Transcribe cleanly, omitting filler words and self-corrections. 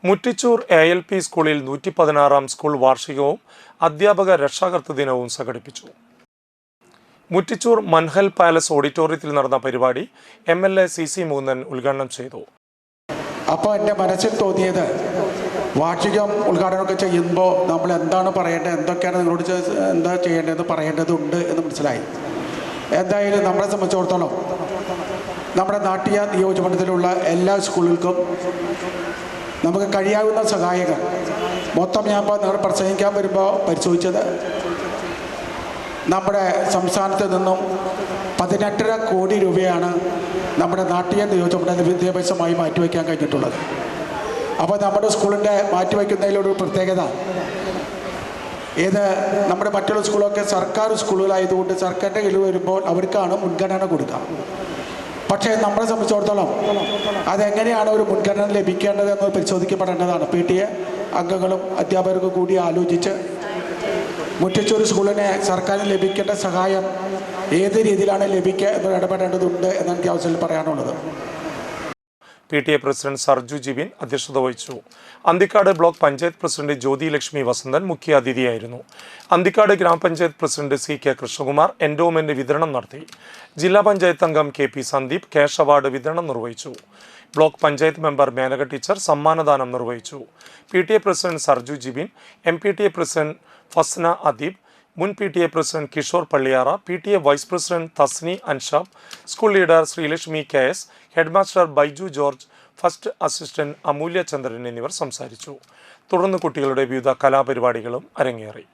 Muttichur ALP സ്കൂളിൽ 116-ാം school വാർഷികവും അധ്യാപക രക്ഷാകർതൃ ദിനവും സംഘടിപ്പിച്ചു. മുറ്റിച്ചൂർ മൻഹൽ പാലസ് ഓഡിറ്റോറിയത്തിൽ നടന്ന പരിപാടി MLA CC മൂന്നൻ ഉദ്ഘാടനം ചെയ്തു. അപ്പോൾ എൻ്റെ മനസ്സിൽ തോന്നിയത് വാർഷികം ഉദ്ഘാടനമൊക്കെ ചെയ്യുമ്പോൾ നമ്മൾ എന്താണ് പറയേണ്ടത്, എന്തൊക്കെയാണ് നിങ്ങളോട് എന്താ ചെയ്യേണ്ടതെന്ന് പറയേണ്ടതുണ്ട് എന്ന് മനസ്സിലായി. എന്തായാലും നമ്മളെ സംബന്ധിച്ചിടത്തോളം നമ്മുടെ നാട്ടിയ നിയോജകമണ്ഡലത്തിലുള്ള എല്ലാ സ്കൂളുകൾക്കും നമുക്ക് കഴിയാവുന്ന സഹായങ്ങൾ മൊത്തം ഞാൻ ഇപ്പോൾ നിങ്ങൾ പ്രസംഗിക്കാൻ വരുമ്പോൾ പരിശോധിച്ചത് നമ്മുടെ സംസ്ഥാനത്ത് നിന്നും 18.5 കോടി രൂപയാണ് നമ്മുടെ നാട്ടിയ നിയോജകമണ്ഡല വിദ്യാഭ്യാസമായി മാറ്റിവെക്കാൻ കഴിഞ്ഞിട്ടുള്ളത്. അപ്പോൾ നമ്മുടെ സ്കൂളിൻ്റെ മാറ്റിവെക്കുന്നതിലൊരു പ്രത്യേകത, നമ്മുടെ മറ്റുള്ള സ്കൂളൊക്കെ സർക്കാർ സ്കൂളുകളായതുകൊണ്ട് സർക്കാരിൻ്റെ കീഴിൽ വരുമ്പോൾ അവർക്കാണ് മുൻഗണന കൊടുക്കുക. പക്ഷേ നമ്മളെ സംബന്ധിച്ചിടത്തോളം അതെങ്ങനെയാണ് ഒരു മുൻഗണന ലഭിക്കേണ്ടതെന്ന് പരിശോധിക്കപ്പെടേണ്ടതാണ്. PTA അംഗങ്ങളും അധ്യാപകർക്കും കൂടി ആലോചിച്ച് മുറ്റിച്ചൂർ സ്കൂളിന് സർക്കാരിന് ലഭിക്കേണ്ട സഹായം ഏത് രീതിയിലാണ് ലഭിക്കുക എന്ന് ഇടപെടേണ്ടതുണ്ട് എന്നാണ് എനിക്ക് അവസരത്തിൽ പറയാനുള്ളത്. PTA പ്രസിഡന്റ് സർജു ജിബിൻ അധ്യക്ഷത വഹിച്ചു. അന്തിക്കാട് ബ്ലോക്ക് പഞ്ചായത്ത് പ്രസിഡന്റ് ജ്യോതി ലക്ഷ്മി വസന്തൻ മുഖ്യ അതിഥിയായിരുന്നു. അന്തിക്കാട് ഗ്രാമപഞ്ചായത്ത് പ്രസിഡന്റ് CK കൃഷ്ണകുമാർ എൻഡോമെന്റ് വിതരണം നടത്തി. ജില്ലാ പഞ്ചായത്ത് അംഗം KP സന്ദീപ് ക്യാഷ് അവാർഡ് വിതരണം നിർവഹിച്ചു. Block panchayat member Menaka teacher സമ്മാനദാനം നിർവഹിച്ചു. PTA president Sarju Jibin, MPTA president Fasna Adeeb, മുൻ PTA president Kishore Palliyara, PTA vice president Thasni Anshab, school leader Sreelakshmi KS, headmaster Baiju George, first assistant Amulya Chandran എന്നിവർ സംസാരിച്ചു. തുടർന്ന് കുട്ടികളുടെ വിവിധ കലാപരിപാടികളും അരങ്ങേറി.